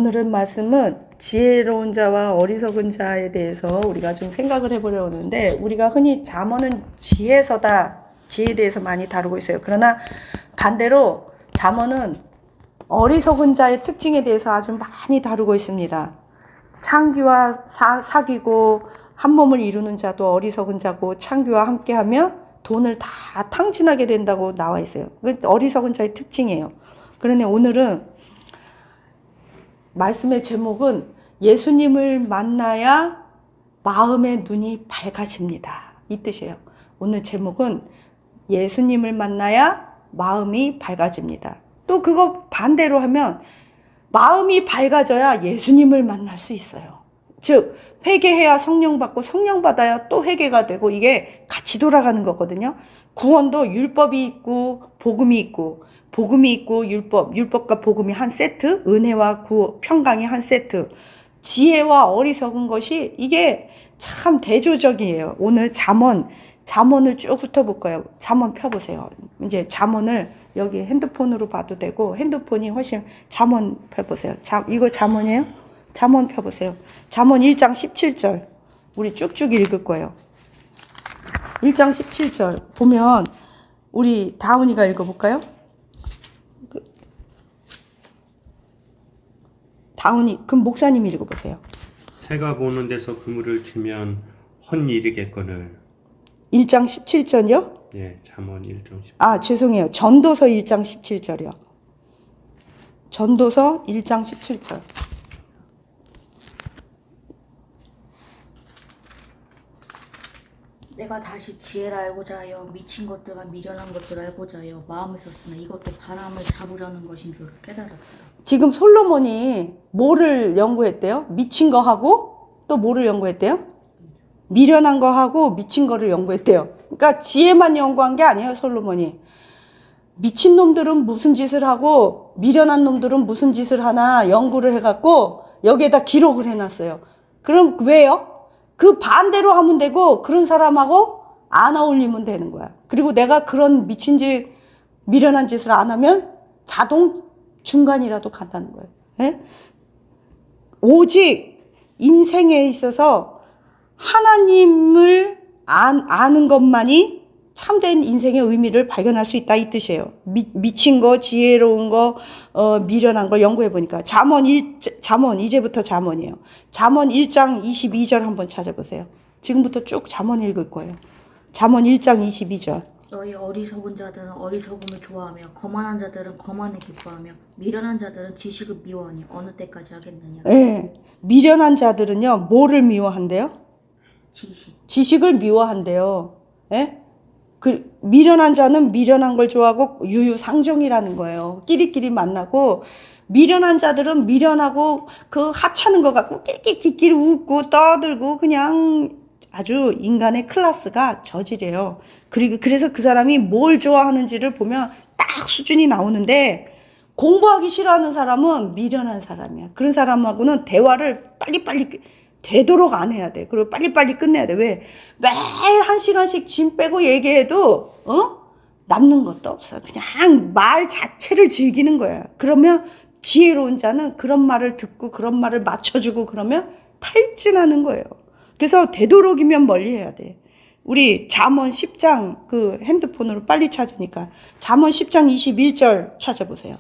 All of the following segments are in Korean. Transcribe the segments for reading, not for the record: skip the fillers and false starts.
오늘은 말씀은 지혜로운 자와 어리석은 자에 대해서 우리가 좀 생각을 해보려고 하는데, 우리가 흔히 잠언은 지혜서다, 지혜에 대해서 많이 다루고 있어요. 그러나 반대로 잠언은 어리석은 자의 특징에 대해서 아주 많이 다루고 있습니다. 창기와 사귀고 한 몸을 이루는 자도 어리석은 자고, 창기와 함께하면 돈을 다 탕진하게 된다고 나와 있어요. 어리석은 자의 특징이에요. 그러니 오늘은 말씀의 제목은 예수님을 만나야 마음의 눈이 밝아집니다, 이 뜻이에요. 오늘 제목은 예수님을 만나야 마음이 밝아집니다. 또 그거 반대로 하면 마음이 밝아져야 예수님을 만날 수 있어요. 즉 회개해야 성령 받고 성령 받아야 또 회개가 되고, 이게 같이 돌아가는 거거든요. 구원도 율법이 있고 복음이 있고, 복음이 있고 율법과 복음이 한 세트, 은혜와 평강이 한 세트, 지혜와 어리석은 것이 이게 참 대조적이에요. 오늘 잠언을 쭉 훑어볼 거예요. 잠언 펴보세요. 이제 잠언을 여기 핸드폰으로 봐도 되고, 핸드폰이 훨씬, 잠언 펴보세요. 이거 잠언이에요? 잠언 펴보세요. 잠언 1장 17절 우리 쭉쭉 읽을 거예요. 1장 17절 보면 우리 다운이가 읽어볼까요? 다운이, 그럼 목사님이 읽어보세요. 새가 보는 데서 그물을 치면 헛일이겠거늘. 1장 17절이요? 예, 잠언 1장 10절. 아, 죄송해요. 전도서 1장 17절이요. 전도서 1장 17절. 내가 다시 지혜를 알고자 하여 미친 것들과 미련한 것들을 알고자 하여 마음을 썼으나 이것도 바람을 잡으려는 것인 줄 깨달았다. 지금 솔로몬이 뭐를 연구했대요? 미친 거 하고 또 뭐를 연구했대요? 미련한 거 하고 미친 거를 연구했대요. 그러니까 지혜만 연구한 게 아니에요, 솔로몬이. 미친 놈들은 무슨 짓을 하고 미련한 놈들은 무슨 짓을 하나 연구를 해갖고 여기에다 기록을 해놨어요. 그럼 왜요? 그 반대로 하면 되고, 그런 사람하고 안 어울리면 되는 거야. 그리고 내가 그런 미친 짓, 미련한 짓을 안 하면 자동 중간이라도 간다는 거예요. 예? 오직 인생에 있어서 하나님을 아는 것만이 참된 인생의 의미를 발견할 수 있다, 이 뜻이에요. 미친 거, 지혜로운 거, 미련한 걸 연구해 보니까. 잠언 이제부터 잠언이에요. 잠언 1장 22절 한번 찾아보세요. 지금부터 쭉 잠언 읽을 거예요. 잠언 1장 22절. 너희 어리석은 자들은 어리석음을 좋아하며 거만한 자들은 거만을 기뻐하며 미련한 자들은 지식을 미워하니 어느 때까지 하겠느냐. 예. 미련한 자들은요, 뭐를 미워한대요? 지식을 미워한대요. 예? 그 미련한 자는 미련한 걸 좋아하고 유유상종이라는 거예요. 끼리끼리 만나고, 미련한 자들은 미련하고 그 하찮은 거 갖고 끼리끼리 웃고 떠들고, 그냥 아주 인간의 클래스가 저질이에요. 그리고 그래서 그 사람이 뭘 좋아하는지를 보면 딱 수준이 나오는데, 공부하기 싫어하는 사람은 미련한 사람이야. 그런 사람하고는 대화를 빨리빨리 되도록 안 해야 돼. 그리고 빨리빨리 끝내야 돼. 왜? 매일 1시간씩 짐 빼고 얘기해도 남는 것도 없어. 그냥 말 자체를 즐기는 거야. 그러면 지혜로운 자는 그런 말을 듣고 그런 말을 맞춰주고 그러면 탈진하는 거예요. 그래서 되도록이면 멀리 해야 돼. 우리 잠언 10장, 그 핸드폰으로 빨리 찾으니까 잠언 10장 21절 찾아보세요.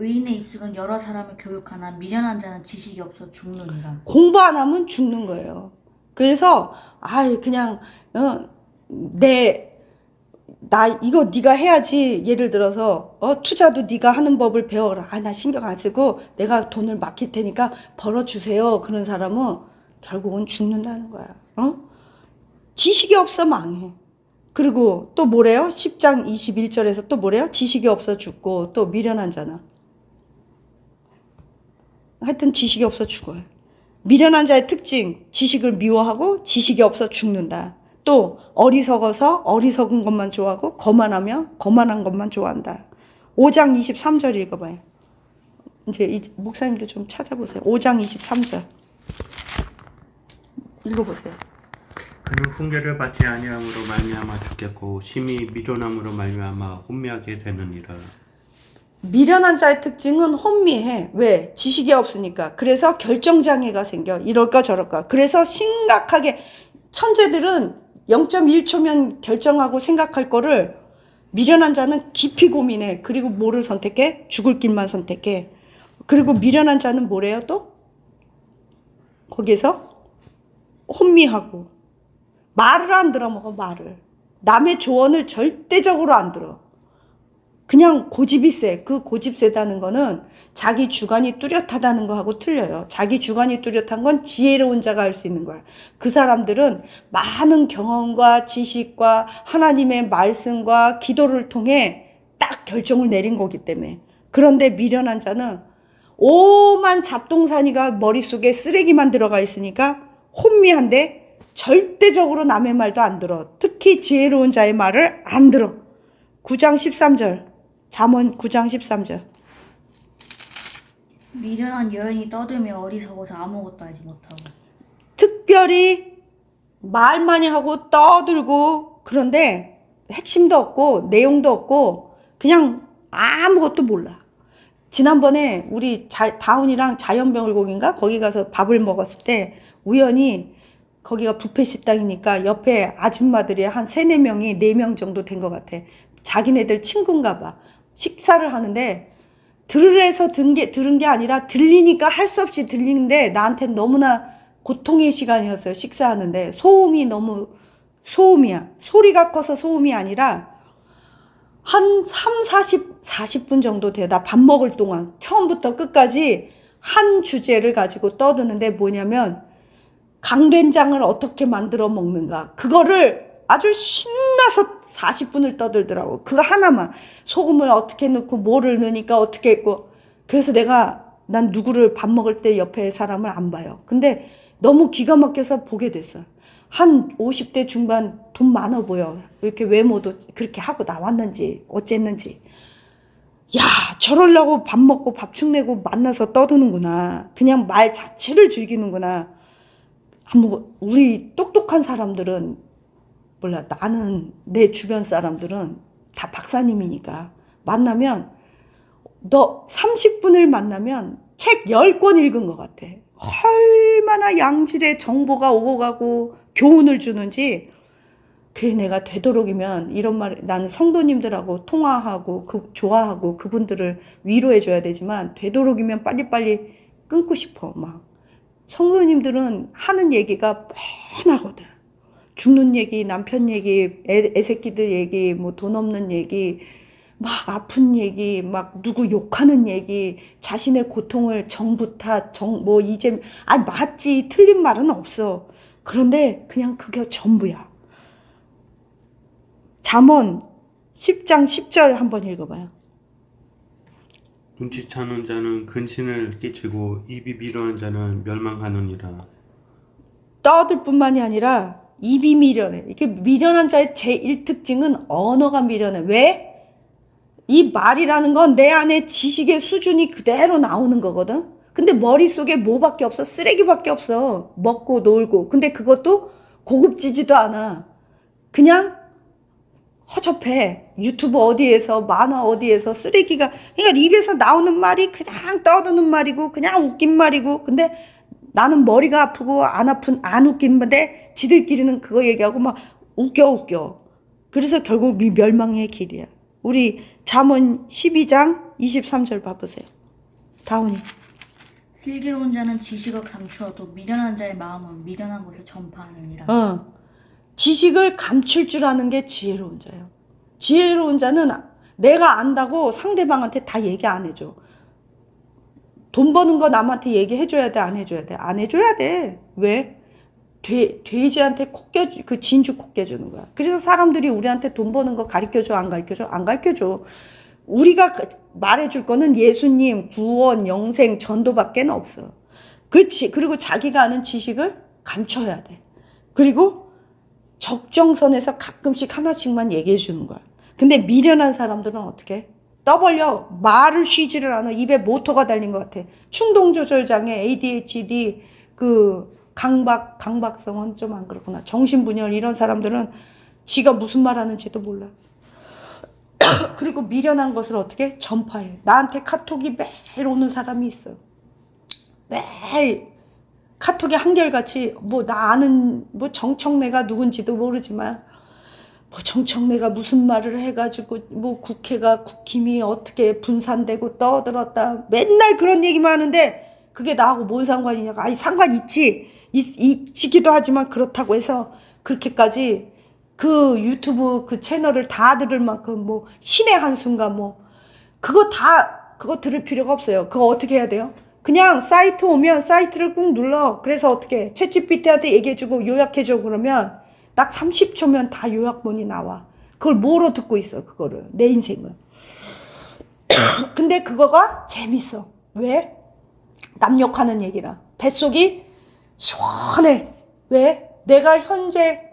의인의 입술은 여러 사람을 교육하나 미련한 자는 지식이 없어 죽느니라. 공부 안 하면 죽는 거예요. 그래서 그냥 이거 네가 해야지. 예를 들어서 투자도 네가 하는 법을 배워라. 나 신경 안 쓰고 내가 돈을 맡길 테니까 벌어주세요. 그런 사람은 결국은 죽는다는 거야. 지식이 없어 망해. 그리고 또 뭐래요? 10장 21절에서 또 뭐래요? 지식이 없어 죽고, 또 미련한 자는 하여튼 지식이 없어 죽어요. 미련한 자의 특징, 지식을 미워하고 지식이 없어 죽는다. 또 어리석어서 어리석은 것만 좋아하고, 거만하면 거만한 것만 좋아한다. 5장 23절 읽어봐요. 이제 목사님도 좀 찾아보세요. 5장 23절 읽어보세요. 그는 훈계를 받지 아니함으로 말미암아 죽겠고 심히 미련함으로 말미암아 혼미하게 되느니라. 미련한 자의 특징은 혼미해. 왜? 지식이 없으니까. 그래서 결정장애가 생겨. 이럴까 저럴까. 그래서 심각하게 천재들은 0.1초면 결정하고 생각할 거를 미련한 자는 깊이 고민해. 그리고 뭐를 선택해? 죽을 길만 선택해. 그리고 미련한 자는 뭐래요 또? 거기서 혼미하고 말을 안 들어 먹어. 말을. 남의 조언을 절대적으로 안 들어. 그냥 고집이 세. 그 고집 세다는 거는 자기 주관이 뚜렷하다는 거하고 틀려요. 자기 주관이 뚜렷한 건 지혜로운 자가 할 수 있는 거야. 그 사람들은 많은 경험과 지식과 하나님의 말씀과 기도를 통해 딱 결정을 내린 거기 때문에. 그런데 미련한 자는 오만 잡동사니가 머릿속에 쓰레기만 들어가 있으니까 혼미한데 절대적으로 남의 말도 안 들어. 특히 지혜로운 자의 말을 안 들어. 9장 13절. 잠언 9장 13절. 미련한 여인이 떠들며 어리석어서 아무것도 알지 못하고. 특별히 말 많이 하고 떠들고 그런데 핵심도 없고 내용도 없고 그냥 아무것도 몰라. 지난번에 우리 다운이랑 자연병을곡인가 거기 가서 밥을 먹었을 때 우연히 거기가 뷔페 식당이니까 옆에 아줌마들이 한 3-4명이 4명 정도 된 것 같아. 자기네들 친구인가 봐. 식사를 하는데 들으래서 들은 게 아니라 들리니까 할 수 없이 들리는데 나한테는 너무나 고통의 시간이었어요. 식사하는데 소음이 너무 소음이야. 소리가 커서 소음이 아니라 한 40분 정도 돼요. 나 밥 먹을 동안 처음부터 끝까지 한 주제를 가지고 떠드는데 뭐냐면 강된장을 어떻게 만들어 먹는가. 그거를 아주 신나서 40분을 떠들더라고. 그거 하나만. 소금을 어떻게 넣고 뭐를 넣으니까 어떻게 했고. 그래서 난 누구를 밥 먹을 때 옆에 사람을 안 봐요. 근데 너무 기가 막혀서 보게 됐어. 한 50대 중반 돈 많아 보여. 이렇게 외모도 그렇게 하고 나왔는지 어쨌는지. 야, 저러려고 밥 먹고 밥축 내고 만나서 떠드는구나. 그냥 말 자체를 즐기는구나. 우리 똑똑한 사람들은 몰라. 나는 내 주변 사람들은 다 박사님이니까 만나면 너 30분을 만나면 책 10권 읽은 것 같아. 얼마나 양질의 정보가 오고 가고 교훈을 주는지. 그래 내가 되도록이면 이런 말 나는 성도님들하고 통화하고 좋아하고 그분들을 위로해 줘야 되지만 되도록이면 빨리빨리 끊고 싶어. 막 성도님들은 하는 얘기가 뻔하거든. 죽는 얘기, 남편 얘기, 애새끼들 얘기, 뭐 돈 없는 얘기, 막 아픈 얘기, 막 누구 욕하는 얘기, 자신의 고통을 정부 탓, 맞지. 틀린 말은 없어. 그런데 그냥 그게 전부야. 잠언 10장 10절 한번 읽어봐요. 눈치차는 자는 근신을 끼치고 입이 미련한 자는 멸망하느니라. 떠들 뿐만이 아니라 입이 미련해. 이렇게 미련한 자의 제1특징은 언어가 미련해. 왜? 이 말이라는 건 내 안에 지식의 수준이 그대로 나오는 거거든. 근데 머릿속에 뭐밖에 없어? 쓰레기밖에 없어. 먹고 놀고. 근데 그것도 고급지지도 않아. 그냥 허접해. 유튜브 어디에서 만화 어디에서 쓰레기가 그러니까 입에서 나오는 말이 그냥 떠드는 말이고 그냥 웃긴 말이고 근데 나는 머리가 아프고 안 웃긴데 지들끼리는 그거 얘기하고 막 웃겨. 그래서 결국 멸망의 길이야. 우리 잠언 12장 23절 봐보세요. 다운이. 슬기로운 자는 지식을 감추어도 미련한 자의 마음은 미련한 것을 전파하느니라. 지식을 감출 줄 아는 게 지혜로운 자예요. 지혜로운 자는 내가 안다고 상대방한테 다 얘기 안 해줘. 돈 버는 거 남한테 얘기해줘야 돼? 안 해줘야 돼? 안 해줘야 돼. 왜? 돼지한테 그 진주 코 깨주는 거야. 그래서 사람들이 우리한테 돈 버는 거 가르쳐줘? 안 가르쳐줘? 안 가르쳐줘. 우리가 말해줄 거는 예수님, 구원, 영생, 전도밖에 없어. 그리고 자기가 아는 지식을 감춰야 돼. 그리고 적정선에서 가끔씩 하나씩만 얘기해 주는 거야. 근데 미련한 사람들은 어떻게? 떠벌려. 말을 쉬지를 않아. 입에 모터가 달린 것 같아. 충동조절장애, ADHD, 강박성은 좀 안 그렇구나. 정신분열 이런 사람들은 지가 무슨 말 하는지도 몰라. 그리고 미련한 것을 어떻게 전파해. 나한테 카톡이 매일 오는 사람이 있어. 매일 카톡이 한결같이 뭐 나 아는 뭐 정청래가 누군지도 모르지만 뭐 정청래가 무슨 말을 해가지고 뭐 국회가 국힘이 어떻게 분산되고 떠들었다 맨날 그런 얘기만 하는데 그게 나하고 뭔 상관이냐고. 아니 상관 있지기도 하지만 그렇다고 해서 그렇게까지 그 유튜브 그 채널을 다 들을 만큼 뭐 신의 한순간 뭐 그거 들을 필요가 없어요. 그거 어떻게 해야 돼요? 그냥 사이트 오면 사이트를 꾹 눌러. 그래서 어떻게 챗GPT한테 얘기해주고 요약해줘 그러면 딱 30초면 다 요약본이 나와. 그걸 뭐로 듣고 있어 그거를. 내 인생을. 근데 그거가 재밌어. 왜? 남 욕하는 얘기라. 뱃속이 시원해. 왜? 내가 현재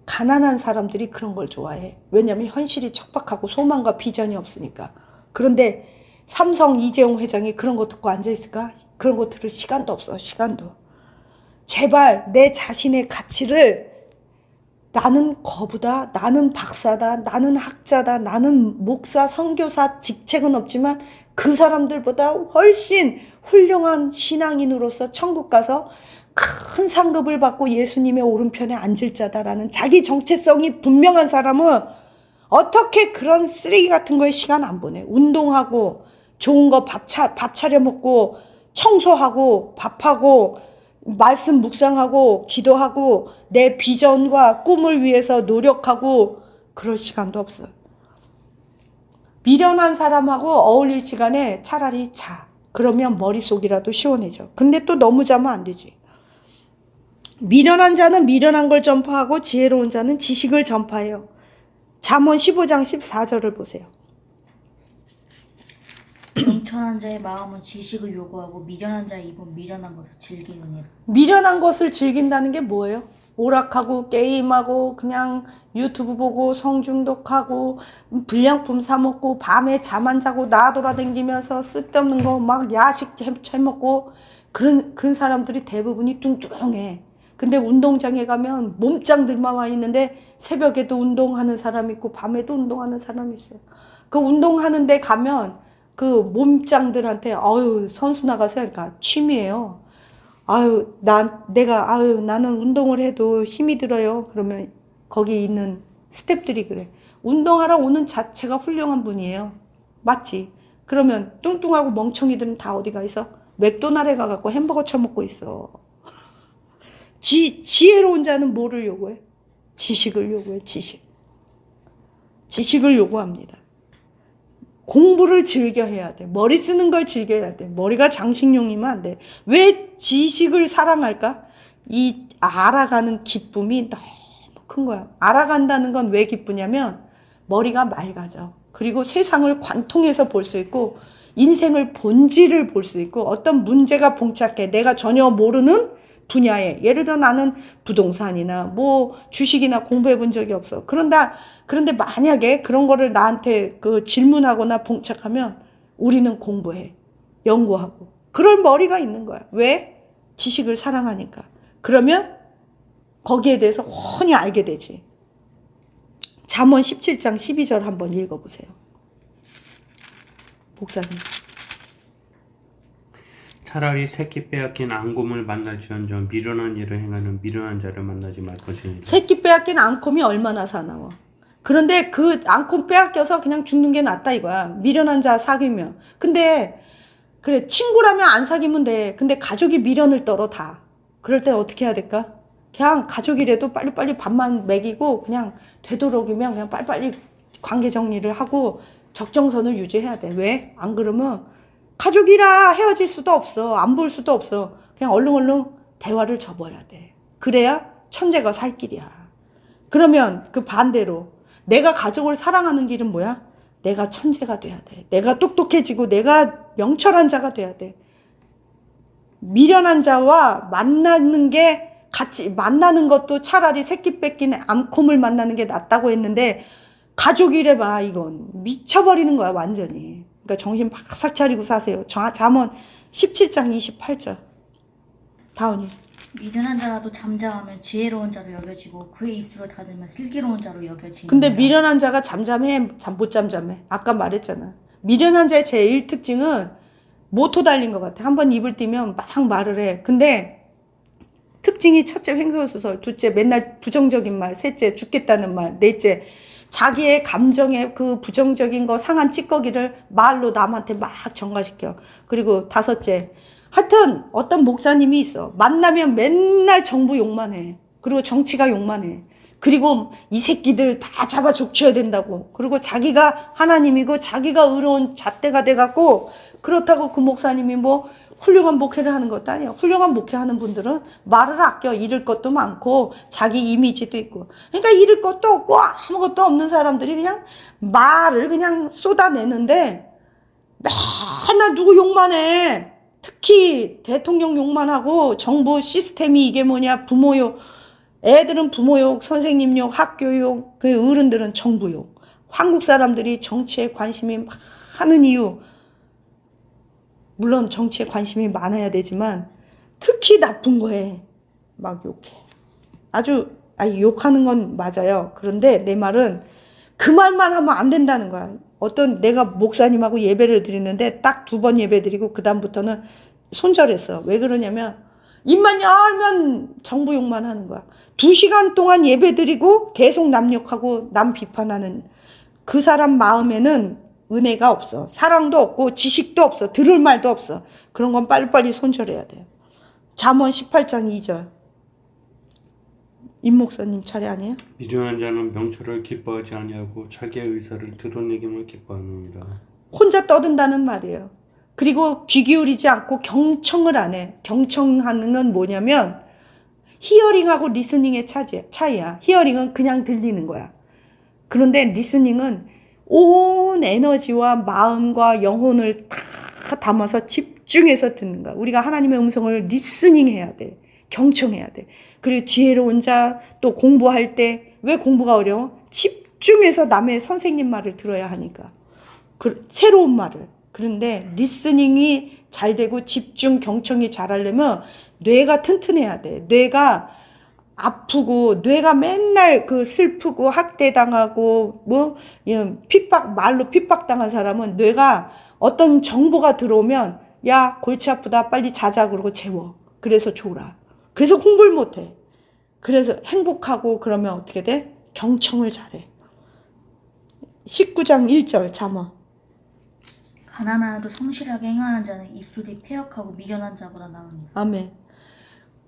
가난한 사람들이 그런 걸 좋아해. 왜냐면 현실이 척박하고 소망과 비전이 없으니까. 그런데 삼성 이재용 회장이 그런 거 듣고 앉아있을까? 그런 거 들을 시간도 없어. 시간도. 제발 내 자신의 가치를 나는 거부다, 나는 박사다, 나는 학자다, 나는 목사, 선교사 직책은 없지만 그 사람들보다 훨씬 훌륭한 신앙인으로서 천국 가서 큰 상급을 받고 예수님의 오른편에 앉을 자다라는 자기 정체성이 분명한 사람은 어떻게 그런 쓰레기 같은 거에 시간 안 보내. 운동하고 좋은 거 밥 차려 먹고 청소하고 밥하고 말씀 묵상하고 기도하고 내 비전과 꿈을 위해서 노력하고 그럴 시간도 없어요. 미련한 사람하고 어울릴 시간에 차라리 자. 그러면 머릿속이라도 시원해져. 근데 또 너무 자면 안 되지. 미련한 자는 미련한 걸 전파하고 지혜로운 자는 지식을 전파해요. 잠언 15장 14절을 보세요. 명철한 자의 마음은 지식을 요구하고 미련한 자의 입은 미련한 것을 즐기느니라. 미련한 것을 즐긴다는 게 뭐예요? 오락하고 게임하고 그냥 유튜브 보고 성중독하고 불량품 사 먹고 밤에 잠 안 자고 나돌아다니면서 쓸데없는 거 막 야식 해먹고 그런 사람들이 대부분이 뚱뚱해. 근데 운동장에 가면 몸짱들만 와 있는데 새벽에도 운동하는 사람 있고 밤에도 운동하는 사람이 있어요. 그 운동하는 데 가면 그 몸짱들한테 선수 나가세요. 그러니까 취미예요. 나는 운동을 해도 힘이 들어요. 그러면 거기 있는 스태프들이 그래. 운동하러 오는 자체가 훌륭한 분이에요. 맞지? 그러면 뚱뚱하고 멍청이들은 다 어디가 있어? 맥도날드에 가갖고 햄버거 쳐먹고 있어. 지혜로운 자는 뭐를 요구해? 지식을 요구해. 지식을 요구합니다. 공부를 즐겨 해야 돼. 머리 쓰는 걸 즐겨야 돼. 머리가 장식용이면 안 돼. 왜 지식을 사랑할까? 이 알아가는 기쁨이 너무 큰 거야. 알아간다는 건 왜 기쁘냐면 머리가 맑아져. 그리고 세상을 관통해서 볼 수 있고 인생을 본질을 볼 수 있고 어떤 문제가 봉착해. 내가 전혀 모르는 분야에. 예를 들어 나는 부동산이나 뭐 주식이나 공부해 본 적이 없어. 그런데 만약에 그런 거를 나한테 그 질문하거나 봉착하면 우리는 공부해. 연구하고. 그럴 머리가 있는 거야. 왜? 지식을 사랑하니까. 그러면 거기에 대해서 훤히 알게 되지. 잠언 17장 12절 한번 읽어보세요. 목사님. 차라리 새끼 빼앗긴 앙곰을 만날지언정 미련한 일을 행하는 미련한 자를 만나지 말 것이니라. 새끼 빼앗긴 앙콤이 얼마나 사나워. 그런데 그 앙콤 빼앗겨서 그냥 죽는 게 낫다 이거야. 미련한 자 사귀면. 근데 그래 친구라면 안 사귀면 돼. 근데 가족이 미련을 떨어 다. 그럴 때 어떻게 해야 될까? 그냥 가족이라도 빨리빨리 밥만 먹이고 그냥 되도록이면 그냥 빨리빨리 관계 정리를 하고 적정선을 유지해야 돼. 왜? 안 그러면 가족이라 헤어질 수도 없어. 안 볼 수도 없어. 그냥 얼른 대화를 접어야 돼. 그래야 천재가 살 길이야. 그러면 그 반대로 내가 가족을 사랑하는 길은 뭐야? 내가 천재가 돼야 돼. 내가 똑똑해지고 내가 명철한 자가 돼야 돼. 미련한 자와 만나는 것도 차라리 새끼 뺏긴 암콤을 만나는 게 낫다고 했는데 가족이래 봐. 이건 미쳐버리는 거야 완전히. 그러니까 정신 바싹 차리고 사세요. 잠언 17장 28절. 다운이. 미련한 자라도 잠잠하면 지혜로운 자로 여겨지고 그의 입술을 닫으면 슬기로운 자로 여겨지는. 근데 미련한 자가 잠잠해? 못 잠잠해? 아까 말했잖아. 미련한 자의 제일 특징은 모토 달린 것 같아. 한번 입을 띄면 막 말을 해. 근데 특징이 첫째 횡설수설, 둘째 맨날 부정적인 말, 셋째 죽겠다는 말, 넷째 자기의 감정에 그 부정적인 거 상한 찌꺼기를 말로 남한테 막 전가시켜. 그리고 다섯째, 하여튼 어떤 목사님이 있어. 만나면 맨날 정부 욕만 해. 그리고 정치가 욕만 해. 그리고 이 새끼들 다 잡아 족쳐야 된다고. 그리고 자기가 하나님이고 자기가 의로운 잣대가 돼갖고 그렇다고 그 목사님이 뭐 훌륭한 목회를 하는 것도 아니야. 훌륭한 목회하는 분들은 말을 아껴. 잃을 것도 많고 자기 이미지도 있고. 그러니까 잃을 것도 없고 아무것도 없는 사람들이 그냥 말을 그냥 쏟아내는데 맨날 누구 욕만 해. 특히 대통령 욕만 하고 정부 시스템이 이게 뭐냐. 부모 욕. 애들은 부모 욕, 선생님 욕, 학교 욕. 그 어른들은 정부 욕. 한국 사람들이 정치에 관심이 많은 이유. 물론 정치에 관심이 많아야 되지만 특히 나쁜 거에 막 욕해. 욕하는 건 맞아요. 그런데 내 말은 그 말만 하면 안 된다는 거야. 어떤 내가 목사님하고 예배를 드리는데 딱 2번 예배 드리고 그 다음부터는 손절했어. 왜 그러냐면 입만 열면 정부 욕만 하는 거야. 2시간 동안 예배 드리고 계속 남 욕하고 남 비판하는 그 사람 마음에는 은혜가 없어. 사랑도 없고 지식도 없어. 들을 말도 없어. 그런 건 빨리빨리 손절해야 돼요. 잠언 18장 2절. 임 목사님 차례 아니에요? 미련한 자는 명철을 기뻐하지 아니하고 자기의 의사를 드러내기만 기뻐하느니라. 혼자 떠든다는 말이에요. 그리고 귀 기울이지 않고 경청을 안 해. 경청하는 건 뭐냐면 히어링하고 리스닝의 차이야. 히어링은 그냥 들리는 거야. 그런데 리스닝은 온 에너지와 마음과 영혼을 다 담아서 집중해서 듣는 거야. 우리가 하나님의 음성을 리스닝 해야 돼. 경청해야 돼. 그리고 지혜로운 자, 또 공부할 때, 왜 공부가 어려워? 집중해서 남의 선생님 말을 들어야 하니까. 새로운 말을. 그런데 리스닝이 잘 되고 집중, 경청이 잘 하려면 뇌가 튼튼해야 돼. 뇌가 아프고 뇌가 맨날 그 슬프고 학대당하고 뭐 말로 핍박당한 사람은 뇌가 어떤 정보가 들어오면 야 골치 아프다 빨리 자자 그러고 재워. 그래서 졸아. 그래서 공부를 못해. 그래서 행복하고 그러면 어떻게 돼? 경청을 잘해. 19장 1절 잠언. 가난하여도 성실하게 행하는 자는 입술이 패역하고 미련한 자보다 나으니. 아멘.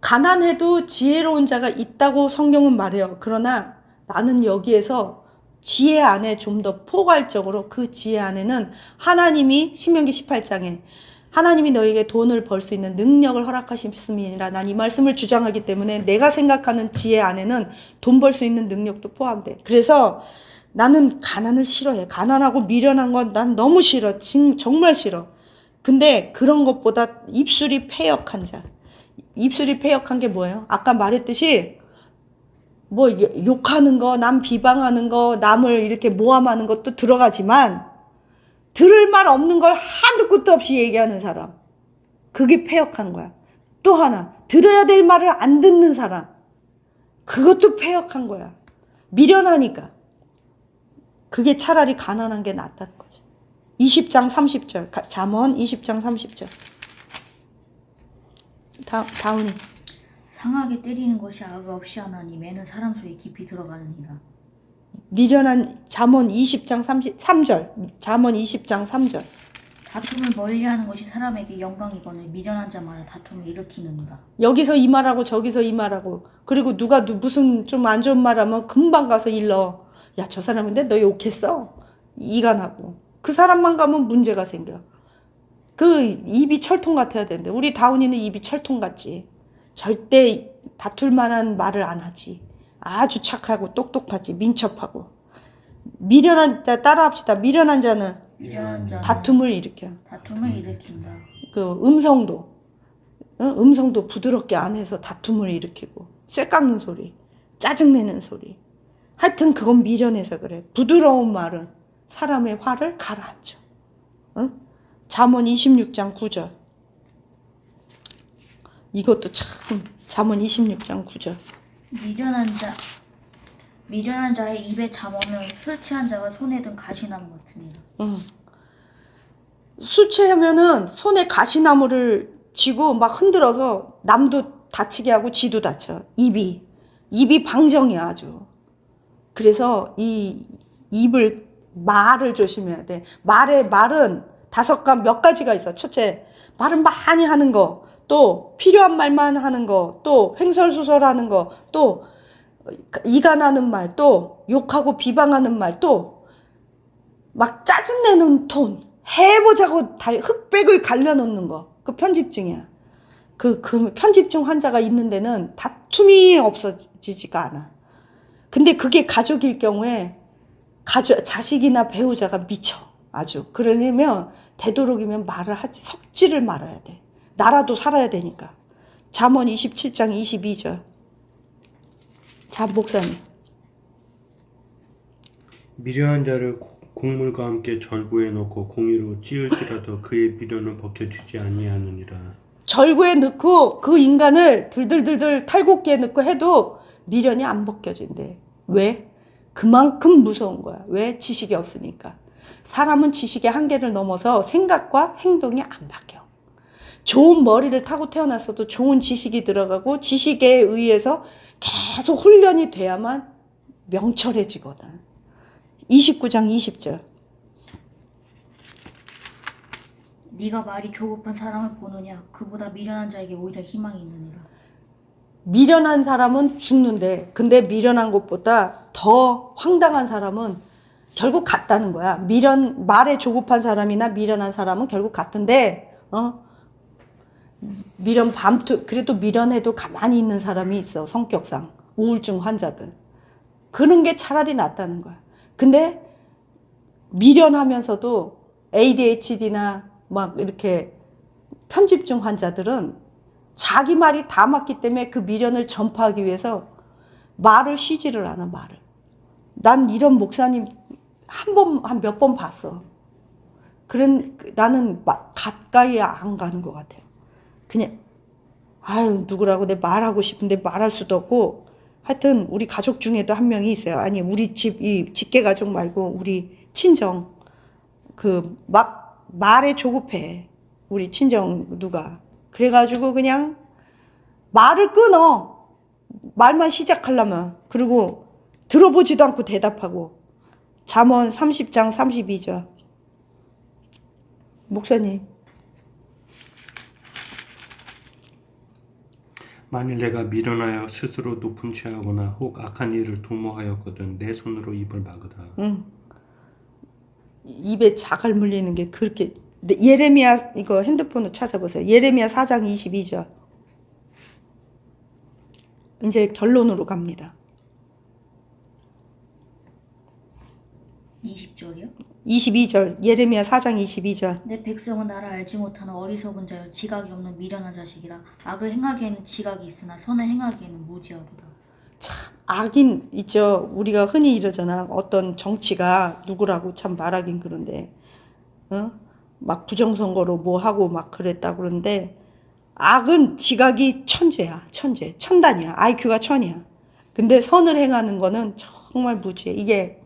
가난해도 지혜로운 자가 있다고 성경은 말해요. 그러나 나는 여기에서 지혜 안에 좀 더 포괄적으로 그 지혜 안에는 하나님이 신명기 18장에 하나님이 너에게 돈을 벌 수 있는 능력을 허락하셨음이니라. 난 이 말씀을 주장하기 때문에 내가 생각하는 지혜 안에는 돈 벌 수 있는 능력도 포함돼. 그래서 나는 가난을 싫어해. 가난하고 미련한 건 난 너무 싫어. 정말 싫어. 근데 그런 것보다 입술이 패역한 자. 입술이 패역한 게 뭐예요? 아까 말했듯이 뭐 욕하는 거, 남 비방하는 거, 남을 이렇게 모함하는 것도 들어가지만 들을 말 없는 걸 한두 끝도 없이 얘기하는 사람. 그게 패역한 거야. 또 하나, 들어야 될 말을 안 듣는 사람. 그것도 패역한 거야. 미련하니까. 그게 차라리 가난한 게 낫다는 거죠. 20장 30절. 잠언 20장 30절. 다운이. 상하게 때리는 것이 악 없이 하나니 매는 사람 속에 깊이 들어가느니라. 미련한 잠언 20장 3절. 잠언 20장 3절. 다툼을 멀리하는 것이 사람에게 영광이거늘 미련한 자마다 다툼을 일으키느니라. 여기서 이 말하고 저기서 이 말하고 그리고 누가 무슨 좀 안 좋은 말하면 금방 가서 일러. 야, 저 사람인데 너 욕했어? 이간하고. 그 사람만 가면 문제가 생겨. 그 입이 철통 같아야 되는데 우리 다운이는 입이 철통 같지. 절대 다툴 만한 말을 안 하지. 아주 착하고 똑똑하지. 민첩하고. 미련한 자 따라합시다. 미련한 자는 다툼을 일으켜. 다툼을 일으킨다. 그 음성도 부드럽게 안 해서 다툼을 일으키고 쇠 깎는 소리, 짜증내는 소리. 하여튼 그건 미련해서 그래. 부드러운 말은 사람의 화를 가라앉혀. 응? 잠언 26장 9절. 이것도 참 잠언 26장 9절. 미련한 자의 입에 잠언은 술 취한 자가 손에 든 가시나무 같으니라. 술 취하면은 손에 가시나무를 쥐고 막 흔들어서 남도 다치게 하고 지도 다쳐. 입이 방정이야 아주. 그래서 이 입을 말을 조심해야 돼. 말은 몇 가지가 있어. 첫째, 말을 많이 하는 거, 또 필요한 말만 하는 거, 또 횡설수설하는 거, 또 이간하는 말, 또 욕하고 비방하는 말, 또 막 짜증내는 톤, 해보자고 흑백을 갈려놓는 거. 그 편집증이야. 그 편집증 환자가 있는 데는 다툼이 없어지지가 않아. 근데 그게 가족일 경우에 자식이나 배우자가 미쳐. 아주. 그러려면 되도록이면 말을 하지. 섞지를 말아야 돼. 나라도 살아야 되니까. 잠언 27장 22절. 자, 목사님. 미련한 자를 곡물과 함께 절구에 넣고 공의로 찌을지라도 그의 미련은 벗겨지지 아니하느니라. 절구에 넣고 그 인간을 들들들들 탈곡기에 넣고 해도 미련이 안 벗겨진대. 왜? 그만큼 무서운 거야. 왜? 지식이 없으니까. 사람은 지식의 한계를 넘어서 생각과 행동이 안 바뀌어. 좋은 머리를 타고 태어났어도 좋은 지식이 들어가고 지식에 의해서 계속 훈련이 돼야만 명철해지거든. 29장 20절. 네가 말이 조급한 사람을 보느냐? 그보다 미련한 자에게 오히려 희망이 있느니라. 미련한 사람은 죽는데, 근데 미련한 것보다 더 황당한 사람은 결국 같다는 거야. 말에 조급한 사람이나 미련한 사람은 결국 같은데, 그래도 미련해도 가만히 있는 사람이 있어. 성격상. 우울증 환자들. 그런 게 차라리 낫다는 거야. 근데 미련하면서도 ADHD나 막 이렇게 편집증 환자들은 자기 말이 다 맞기 때문에 그 미련을 전파하기 위해서 말을 쉬지를 않아, 말을. 난 이런 목사님 한 몇 번 봤어. 나는 가까이 안 가는 것 같아요. 그냥, 누구라고 내 말하고 싶은데 말할 수도 없고, 하여튼, 우리 가족 중에도 한 명이 있어요. 아니, 우리 이 직계 가족 말고, 우리 친정. 말에 조급해. 우리 친정 누가. 그래가지고 그냥 말을 끊어. 말만 시작하려면. 그리고 들어보지도 않고 대답하고. 잠언 30장 32절. 목사님. 만일 내가 미련하여 스스로 높은 취하거나 혹 악한 일을 도모하였거든 내 손으로 입을 막으라. 입에 자갈 물리는 게 그렇게. 예레미야, 이거 핸드폰으로 찾아보세요. 예레미야 4장 22절. 이제 결론으로 갑니다. 20절이요? 22절. 예레미야 4장 22절. 내 백성은 나를 알지 못하는 어리석은 자여 지각이 없는 미련한 자식이라. 악을 행하기에는 지각이 있으나 선을 행하기에는 무지하리라. 참 악인 있죠. 우리가 흔히 이러잖아. 어떤 정치가 누구라고 참 말하긴 그런데 막 부정선거로 뭐 하고 막 그랬다 그러는데 악은 지각이 천재야. 천단이야. IQ가 1000이야. 근데 선을 행하는 거는 정말 무지해. 이게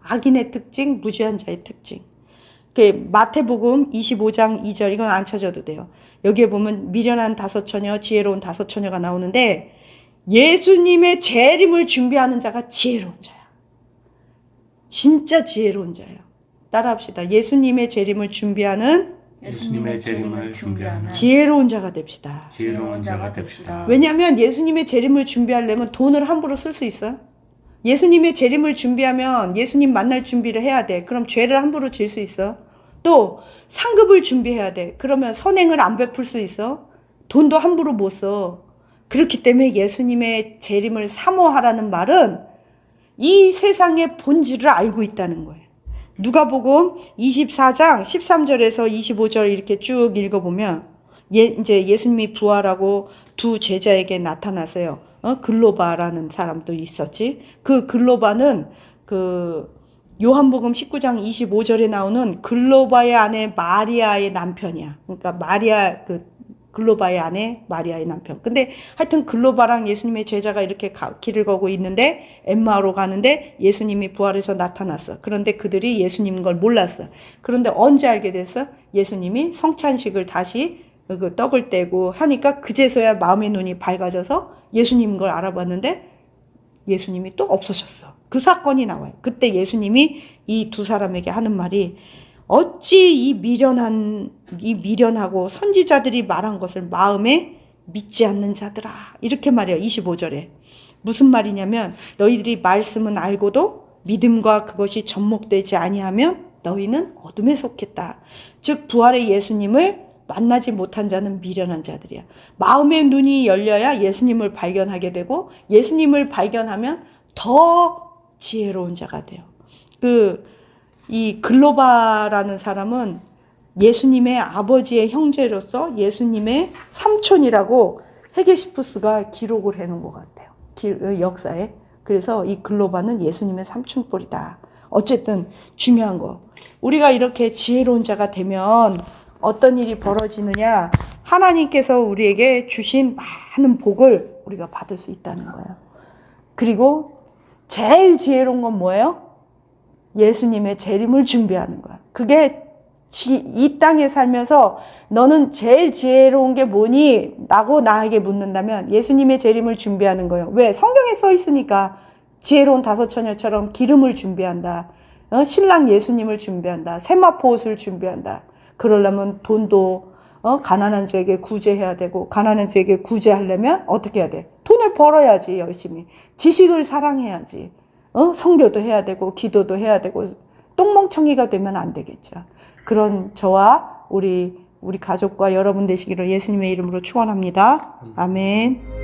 악인의 특징, 무지한 자의 특징. 마태복음 25장 2절, 이건 안 찾아도 돼요. 여기에 보면 미련한 5처녀, 지혜로운 5처녀가 나오는데 예수님의 재림을 준비하는 자가 지혜로운 자야. 진짜 지혜로운 자예요. 따라합시다. 예수님의 재림을 준비하는 지혜로운 자가 됩시다. 지혜로운 자가 됩시다. 왜냐하면 예수님의 재림을 준비하려면 돈을 함부로 쓸 수 있어요? 예수님의 재림을 준비하면 예수님 만날 준비를 해야 돼. 그럼 죄를 함부로 질 수 있어? 또 상급을 준비해야 돼. 그러면 선행을 안 베풀 수 있어? 돈도 함부로 못 써. 그렇기 때문에 예수님의 재림을 사모하라는 말은 이 세상의 본질을 알고 있다는 거예요. 누가복음 24장 13절에서 25절 이렇게 쭉 읽어보면 이제 예수님이 부활하고 두 제자에게 나타나세요. 글로바라는 사람도 있었지. 그 글로바는 요한복음 19장 25절에 나오는 글로바의 아내 마리아의 남편이야. 그러니까 마리아 글로바의 아내, 마리아의 남편. 근데 하여튼 글로바랑 예수님의 제자가 이렇게 길을 가고 있는데 엠마오로 가는데 예수님이 부활해서 나타났어. 그런데 그들이 예수님인 걸 몰랐어. 그런데 언제 알게 됐어? 예수님이 성찬식을 다시 그 떡을 떼고 하니까 그제서야 마음의 눈이 밝아져서 예수님인 걸 알아봤는데 예수님이 또 없어졌어. 그 사건이 나와요. 그때 예수님이 이 두 사람에게 하는 말이 어찌 이 미련하고 선지자들이 말한 것을 마음에 믿지 않는 자들아. 이렇게 말해요. 25절에. 무슨 말이냐면 너희들이 말씀은 알고도 믿음과 그것이 접목되지 아니하면 너희는 어둠에 속했다. 즉 부활의 예수님을 만나지 못한 자는 미련한 자들이야. 마음의 눈이 열려야 예수님을 발견하게 되고 예수님을 발견하면 더 지혜로운 자가 돼요. 이 글로바라는 사람은 예수님의 아버지의 형제로서 예수님의 삼촌이라고 헤게시푸스가 기록을 해놓은 것 같아요. 역사에. 그래서 이 글로바는 예수님의 삼촌뻘이다. 어쨌든 중요한 거. 우리가 이렇게 지혜로운 자가 되면 어떤 일이 벌어지느냐. 하나님께서 우리에게 주신 많은 복을 우리가 받을 수 있다는 거예요. 그리고 제일 지혜로운 건 뭐예요? 예수님의 재림을 준비하는 거야. 그게 이 땅에 살면서 너는 제일 지혜로운 게 뭐니? 라고 나에게 묻는다면 예수님의 재림을 준비하는 거예요. 왜? 성경에 써 있으니까. 지혜로운 다섯 처녀처럼 기름을 준비한다. 신랑 예수님을 준비한다. 세마포 옷을 준비한다. 그러려면 돈도 가난한 자에게 구제해야 되고 가난한 자에게 구제하려면 어떻게 해야 돼? 돈을 벌어야지 열심히. 지식을 사랑해야지. 성교도 해야 되고 기도도 해야 되고 똥멍청이가 되면 안 되겠죠. 그런 저와 우리 가족과 여러분 되시기를 예수님의 이름으로 축원합니다. 아멘.